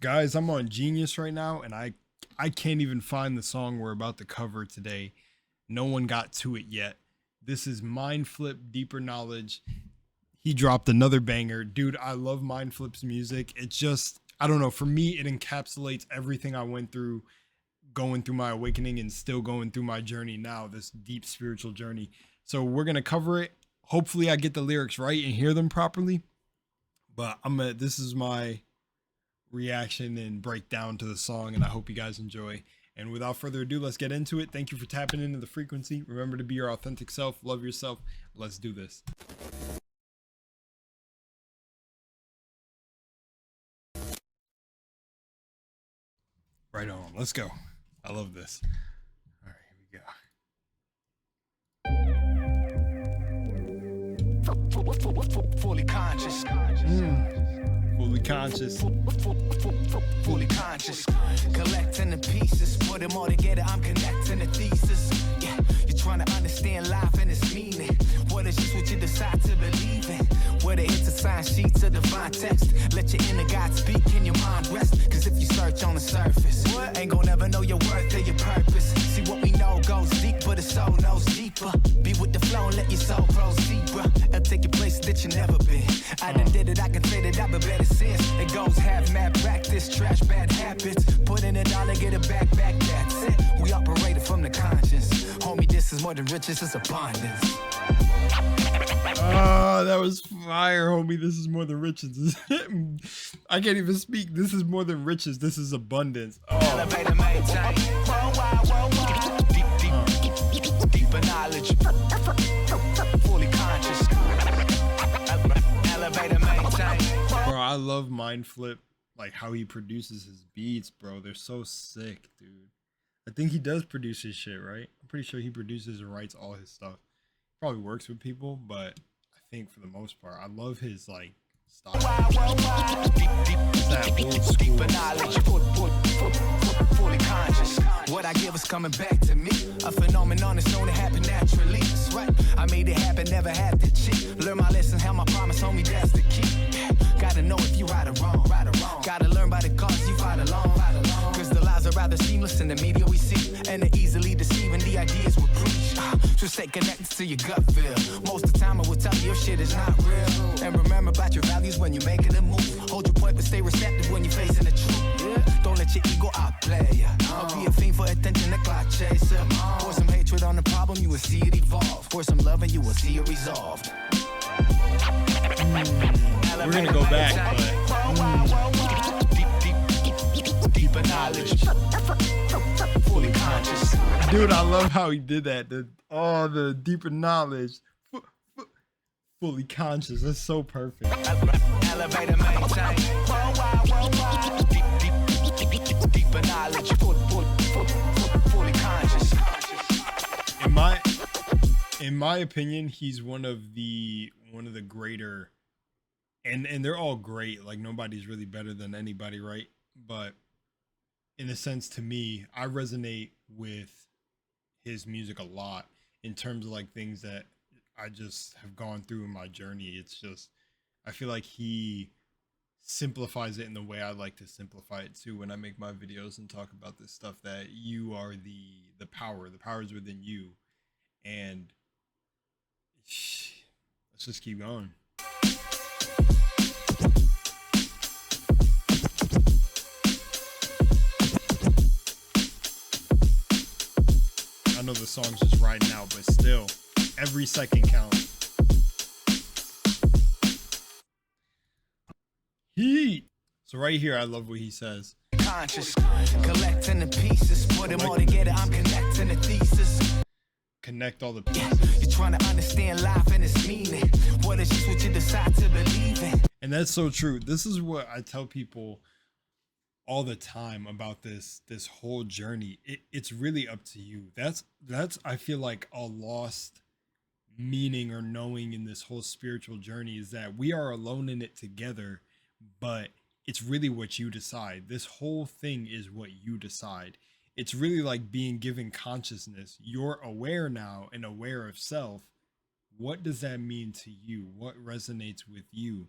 Guys, I'm on Genius right now, and I can't even find the song we're about to cover today. No one got to it yet. This is Mindflip Deeper Knowledge. He dropped another banger. Dude, I love Mindflip's music. It's just, I don't know, for me it encapsulates everything I went through going through my awakening and still going through my journey now, this deep spiritual journey. So we're going to cover it. Hopefully I get the lyrics right and hear them properly. But this is my reaction and breakdown to the song, and I hope you guys enjoy. And without further ado, let's get into it. Thank you for tapping into the frequency. Remember to be your authentic self. Love yourself. Let's do this. Right on. Let's go. I love this. All right, here we go. Fully conscious. Fully conscious. Fully conscious. Collecting the pieces, put them all together. I'm connecting the thesis. Yeah, you're trying to understand life and its meaning. What is just what you decide to believe in? Whether it's a sign sheets or divine text, let your inner God speak and your mind rest. Cause if you search on the surface, ain't gonna never know your worth or your purpose. See what we know goes deep, but the soul knows deeper. Be with the flow and let your soul proceed, bro. It'll take you places that you never been. I done did it, I can say that I've been better since. It goes half mad practice, trash bad habits. Put in $1, get it back, that's it. We operated from the conscience. Homie, this is more than riches, it's abundance. Oh, that was fire, homie. This is more than riches. I can't even speak. This is more than riches. This is abundance. Oh. Elevator maintain. Deeper knowledge. Fully conscious. Elevator maintain. Bro, I love Mindflip. Like how he produces his beats, bro. They're so sick, dude. I think he does produce his shit, right? I'm pretty sure he produces and writes all his stuff. Probably works with people, but I think for the most part, I love his like style. That old school style. Fully conscious. What I give is coming back to me. A phenomenon is known to happen naturally. That's right. I made it happen, never had to cheat. Learn my lesson, held my promise, homie, that's the key. Gotta know if you right or wrong. Gotta learn by the cause you fight along. Cause the lies are rather seamless in the media we see. And they're easily deceiving the ideas we preach. Just stay connected to your gut feel. Most of the time I will tell you your shit is not real. And remember about your values when you're making a move. Hold your point but stay receptive when you're facing the truth. Don't let your ego outplay ya. I'll be a fiend for attention, a clock chaser. Pour some hatred on the problem, you will see it evolve. Pour some love and you will see it resolved. We're gonna go back, but deeper knowledge. Fully conscious. Dude, I love how he did that. The deeper knowledge. Fully conscious. That's so perfect. Elevator maintain. Deeper knowledge. Fully conscious. In my opinion, he's one of the greater, and they're all great. Like nobody's really better than anybody, right? But in a sense, to me, I resonate with his music a lot in terms of like things that I just have gone through in my journey. It's just, I feel like he simplifies it in the way I like to simplify it too when I make my videos and talk about this stuff, that you are the power is within you. And let's just keep going. I know the song's just riding out, but still, every second counts. Heat. So right here, I love what he says. Conscious, collecting the pieces, put them all together. I'm connecting the thesis. Connect all the pieces. You're trying to understand life and its meaning. What is just what you decide to believe in? And that's so true. This is what I tell people all the time about this whole journey. It's really up to you. That's I feel like a lost meaning or knowing in this whole spiritual journey, is that we are alone in it together, but it's really what you decide. This whole thing is what you decide. It's really like being given consciousness. You're aware now and aware of self. What does that mean to you? What resonates with you?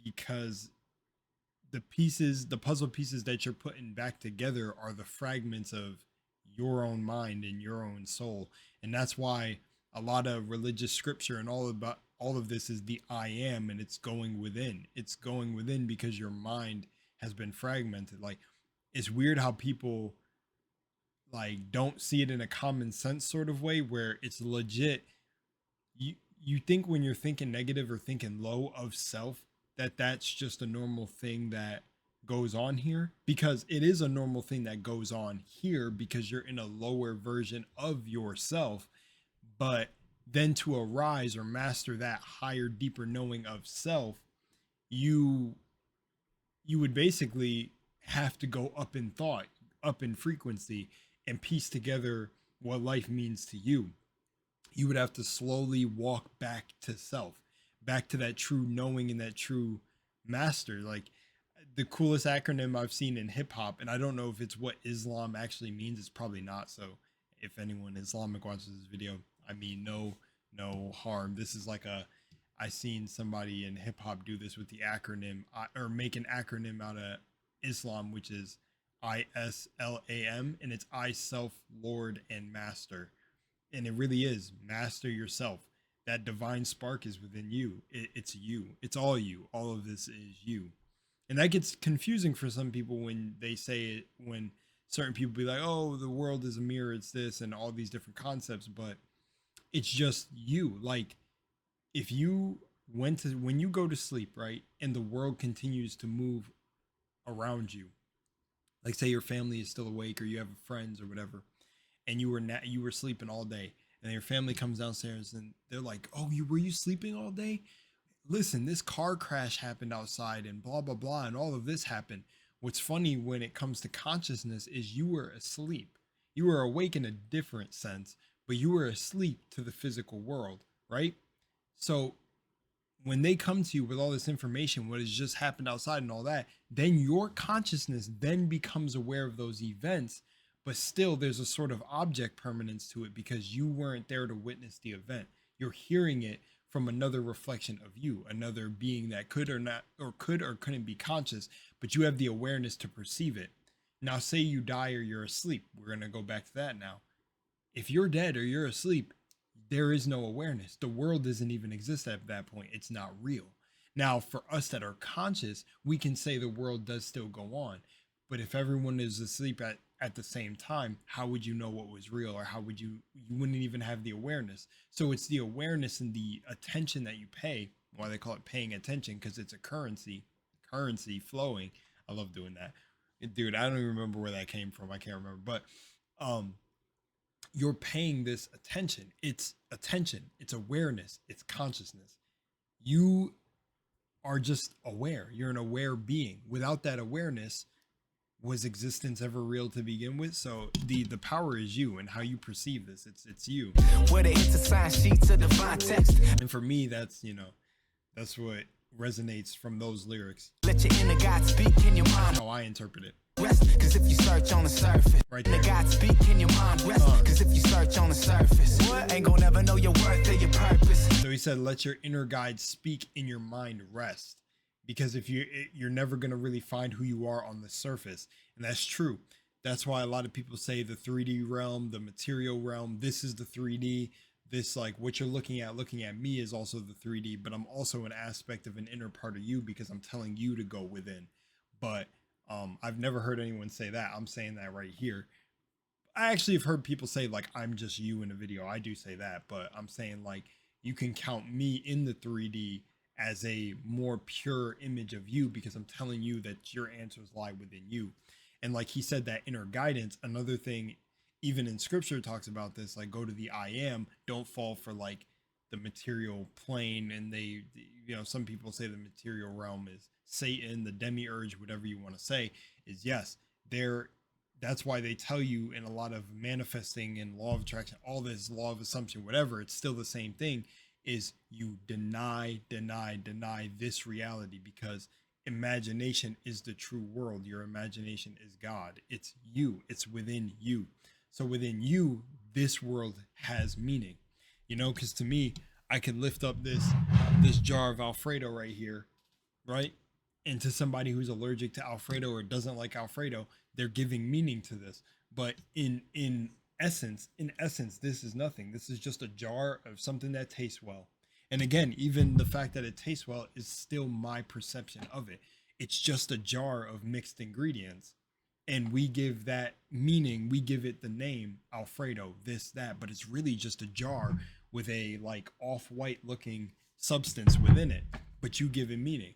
Because the pieces, the puzzle pieces that you're putting back together are the fragments of your own mind and your own soul. And that's why a lot of religious scripture and all of this is the I am, and it's going within. It's going within because your mind has been fragmented. Like, it's weird how people like don't see it in a common sense sort of way where it's legit. You think when you're thinking negative or thinking low of self that that's just a normal thing that goes on here, because it is a normal thing that goes on here because you're in a lower version of yourself. But then to arise or master that higher, deeper knowing of self, you would basically have to go up in thought, up in frequency, and piece together what life means to you. You would have to slowly walk back to self, back to that true knowing and that true master. Like, the coolest acronym I've seen in hip hop, and I don't know if it's what Islam actually means. It's probably not. So if anyone Islamic watches this video, I mean, no harm. This is like I seen somebody in hip hop do this with the acronym, or make an acronym out of Islam, which is ISLAM, and it's I, self, Lord, and master. And it really is master yourself. That divine spark is within you. It's you. It's all you. All of this is you. And that gets confusing for some people when they say it, when certain people be like, oh, the world is a mirror, it's this, and all these different concepts, but it's just you. Like, if you when you go to sleep, right, and the world continues to move around you, like say your family is still awake or you have friends or whatever, and you were sleeping all day, and your family comes downstairs and they're like, oh, were you sleeping all day? Listen, this car crash happened outside and blah blah blah, and all of this happened. What's funny when it comes to consciousness is you were asleep. You were awake in a different sense, but you were asleep to the physical world, right? So when they come to you with all this information, what has just happened outside and all that, then your consciousness then becomes aware of those events, but still there's a sort of object permanence to it because you weren't there to witness the event. You're hearing it from another reflection of you, another being that could or couldn't be conscious, but you have the awareness to perceive it. Now, say you die or you're asleep. We're going to go back to that now. If you're dead or you're asleep, there is no awareness. The world doesn't even exist at that point. It's not real. Now, for us that are conscious, we can say the world does still go on. But if everyone is asleep at the same time, how would you know what was real? Or how would you wouldn't even have the awareness. So it's the awareness and the attention that you pay. Why they call it paying attention, because it's a currency flowing. I love doing that. Dude, I don't even remember where that came from. I can't remember. But you're paying this attention. It's attention. It's awareness. It's consciousness. You are just aware. You're an aware being. Without that awareness, was existence ever real to begin with? So the power is you and how you perceive this. It's you. Where the intersigned sheets of divine text. And for me, that's what resonates from those lyrics. Let your inner God speak in your mind. That's how I interpret it. Rest, cause if you search on the surface, right there. The God speak in your mind. Rest, cause if you search on the surface, ain't gonna never know your worth or your purpose. So he said, let your inner guide speak in your mind. Rest. Because if you're never going to really find who you are on the surface. And that's true. That's why a lot of people say the 3D realm, the material realm, this is the 3D. This, like, what you're looking at me is also the 3D, but I'm also an aspect of an inner part of you because I'm telling you to go within. But I've never heard anyone say that. I'm saying that right here. I actually have heard people say, like, I'm just you in a video. I do say that, but I'm saying, like, you can count me in the 3D as a more pure image of you because I'm telling you that your answers lie within you. And like he said, that inner guidance, another thing, even in scripture talks about this, like go to the I am, don't fall for like the material plane. And they, some people say the material realm is Satan, the demiurge, whatever you want to say, is yes, that's why they tell you in a lot of manifesting and law of attraction, all this law of assumption, whatever, it's still the same thing, is you deny this reality because imagination is the true world. Your imagination is God. It's you. It's within you. So within you, this world has meaning, because to me, I could lift up this jar of Alfredo right here, right? And to somebody who's allergic to Alfredo or doesn't like Alfredo, they're giving meaning to this. But in essence, this is nothing. This is just a jar of something that tastes well. And again, even the fact that it tastes well is still my perception of it. It's just a jar of mixed ingredients. And we give that meaning, we give it the name Alfredo, this, that, but it's really just a jar with a like off-white looking substance within it. But you give it meaning.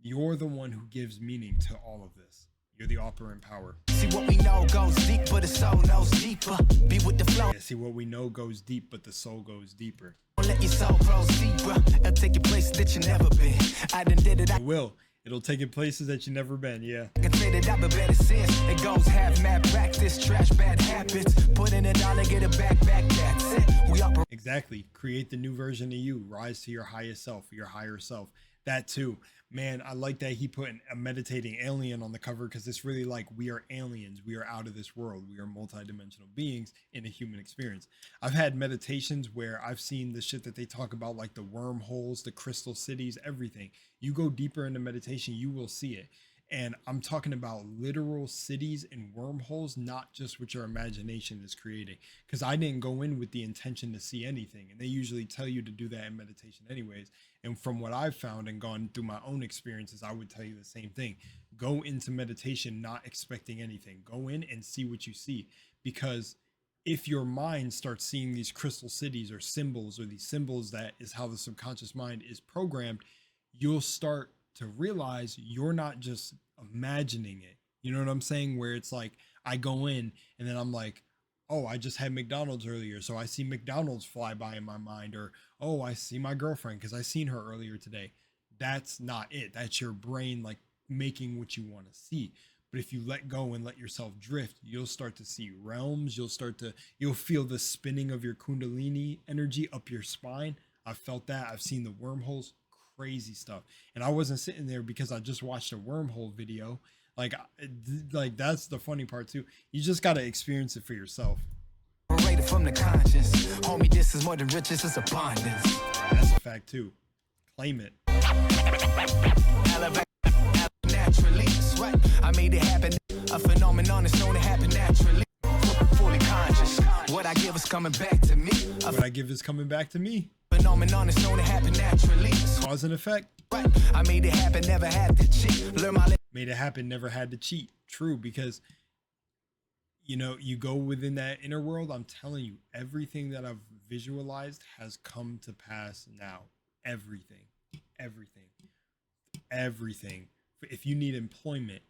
You're the one who gives meaning to all of this. You're the operant power. See what we know goes deep, but the soul knows deeper. Be with the flow. Yeah, see what we know goes deep, but the soul goes deeper. Don't let your soul proceed, bro. It'll take you places that you never been. I done did it. It will. It'll take you places that you never been. Yeah. I can say that I've been better since. It goes half mad practice, trash bad habits. Putting it on and get it back. That's it. We operate. Exactly. Create the new version of you. Rise to your highest self, your higher self. That too. Man, I like that he put a meditating alien on the cover, because it's really like we are aliens. We are out of this world. We are multidimensional beings in a human experience. I've had meditations where I've seen the shit that they talk about, like the wormholes, the crystal cities, everything. You go deeper into meditation, you will see it. And I'm talking about literal cities and wormholes, not just what your imagination is creating. Because I didn't go in with the intention to see anything. And they usually tell you to do that in meditation anyways. And from what I've found and gone through my own experiences, I would tell you the same thing. Go into meditation not expecting anything. Go in and see what you see. Because if your mind starts seeing these crystal cities or symbols, or these symbols, that is how the subconscious mind is programmed, you'll start to realize you're not just imagining it. You know what I'm saying? Where it's like I go in and then I'm like, oh, I just had McDonald's earlier, so I see McDonald's fly by in my mind. Or, oh, I see my girlfriend because I seen her earlier today. That's not it. That's your brain like making what you want to see. But if you let go and let yourself drift, you'll start to see realms. You'll feel the spinning of your Kundalini energy up your spine. I've felt that. I've seen the wormholes. Crazy stuff. And I wasn't sitting there because I just watched a wormhole video. Like that's the funny part too. You just got to experience it for yourself. From the conscience. Homie, this is more than riches, it's abundance. That's a fact too. Claim it. Naturally, sweat. I made it happen. A phenomenon is known to happen naturally. Fully conscious. What I give is coming back to me. What I give is coming back to me. Phenomenon is known to happen naturally. Cause and effect. Right. I made it happen, never had to cheat. Learn my made it happen, never had to cheat. True, because you know, you go within that inner world. I'm telling you, everything that I've visualized has come to pass now. Everything. If you need employment,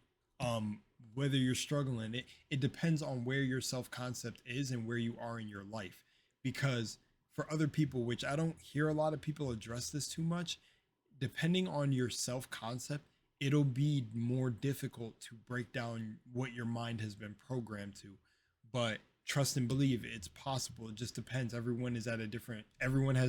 whether you're struggling, it depends on where your self-concept is and where you are in your life. Because for other people, which I don't hear a lot of people address this too much, depending on your self-concept, it'll be more difficult to break down what your mind has been programmed to. But trust and believe, it's possible. It just depends. Everyone has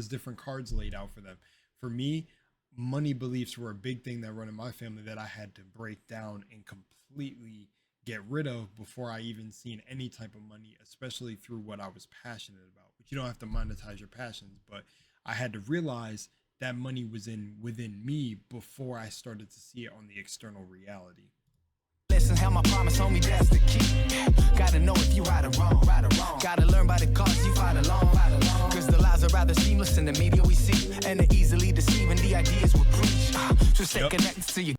different cards laid out for them. For me, money beliefs were a big thing that run in my family that I had to break down and completely get rid of before I even seen any type of money, especially through what I was passionate about. But you don't have to monetize your passions, but I had to realize that money was within me before I started to see it on the external reality. Listen, how my promise, homie, that's the key. Gotta know if you right or wrong. Gotta learn by the cause you fight along. Cause the lies are rather seamless in the media we see, and they're easily deceiving the ideas we preach. So stay connected to you.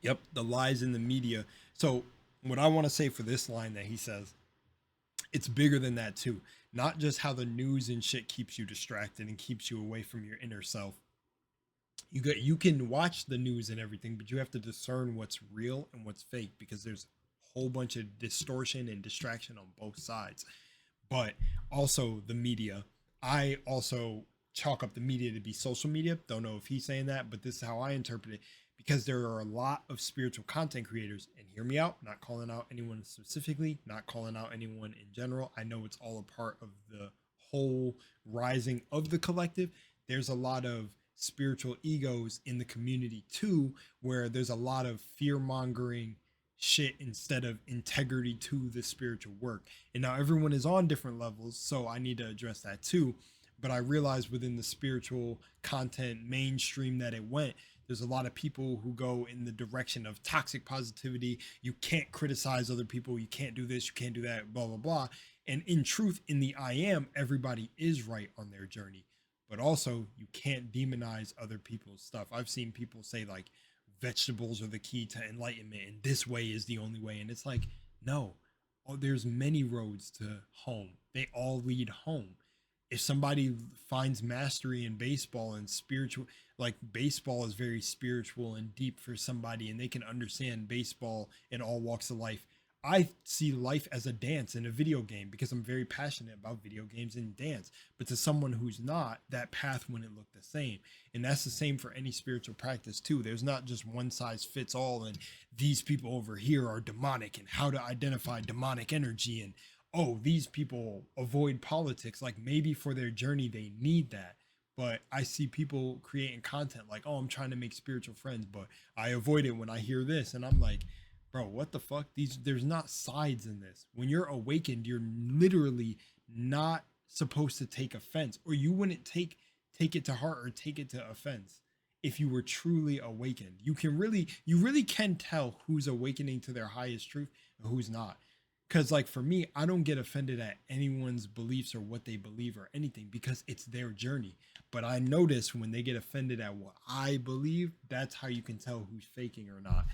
Yep, the lies in the media. So what I want to say for this line that he says, it's bigger than that too. Not just how the news and shit keeps you distracted and keeps you away from your inner self. You can watch the news and everything, but you have to discern what's real and what's fake, because there's a whole bunch of distortion and distraction on both sides. But also the media. I also chalk up the media to be social media. Don't know if he's saying that, but this is how I interpret it. Because there are a lot of spiritual content creators, and hear me out, not calling out anyone specifically, not calling out anyone in general. I know it's all a part of the whole rising of the collective. There's a lot of spiritual egos in the community too, where there's a lot of fear-mongering shit instead of integrity to the spiritual work. And now everyone is on different levels, so I need to address that too. But I realized within the spiritual content mainstream that it went, There's a lot of people who go in the direction of toxic positivity. You can't criticize other people. You can't do this. You can't do that, blah, blah, blah. And in truth, in the I am, everybody is right on their journey. But also, you can't demonize other people's stuff. I've seen people say, like, vegetables are the key to enlightenment, and this way is the only way. And it's like, no, there's many roads to home. They all lead home. If somebody finds mastery in baseball and spiritual, like baseball is very spiritual and deep for somebody, and they can understand baseball in all walks of life. I see life as a dance and a video game because I'm very passionate about video games and dance. But to someone who's not, that path wouldn't look the same. And that's the same for any spiritual practice too. There's not just one size fits all, and these people over here are demonic, and how to identify demonic energy, and oh, these people avoid politics. Like, maybe for their journey they need that. But I see people creating content like, oh, I'm trying to make spiritual friends, but I avoid it when I hear this. And I'm like, bro, what the fuck? There's not sides in this. When you're awakened, you're literally not supposed to take offense, or you wouldn't take it to heart or take it to offense. If you were truly awakened, you really can tell who's awakening to their highest truth and who's not. Because, like, for me, I don't get offended at anyone's beliefs or what they believe or anything, because it's their journey. But I notice when they get offended at what I believe, that's how you can tell who's faking or not.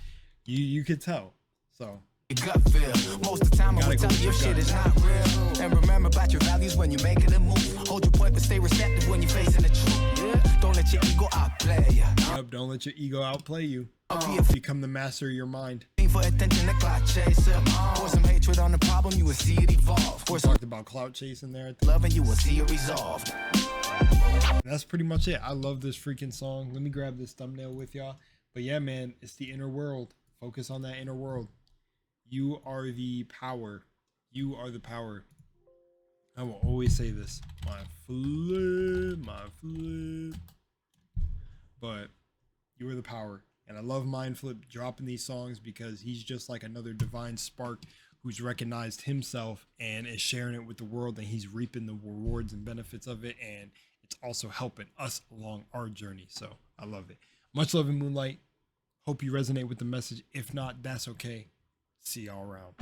You could tell. So Your gut feel. Most of the time I will tell you your shit is not real. And remember about your values when you're making a move. Hold your point but stay receptive when you're facing the truth. Yeah? Don't let your ego outplay you. Yep, don't let your ego outplay you. Become the master of your mind. For attention, the clout chaser. Pour some hatred on the problem, you will see it evolve. We talked about clout chasing there. Love and you will see it resolved. That's pretty much it. I love this freaking song. Let me grab this thumbnail with y'all. But yeah, man, it's the inner world. Focus on that inner world. You are the power. You are the power. I will always say this. My flip. But you are the power. And I love Mindflip dropping these songs because he's just like another divine spark who's recognized himself and is sharing it with the world, and he's reaping the rewards and benefits of it. And it's also helping us along our journey. So I love it. Much love in Moonlight. Hope you resonate with the message. If not, that's okay. See y'all around.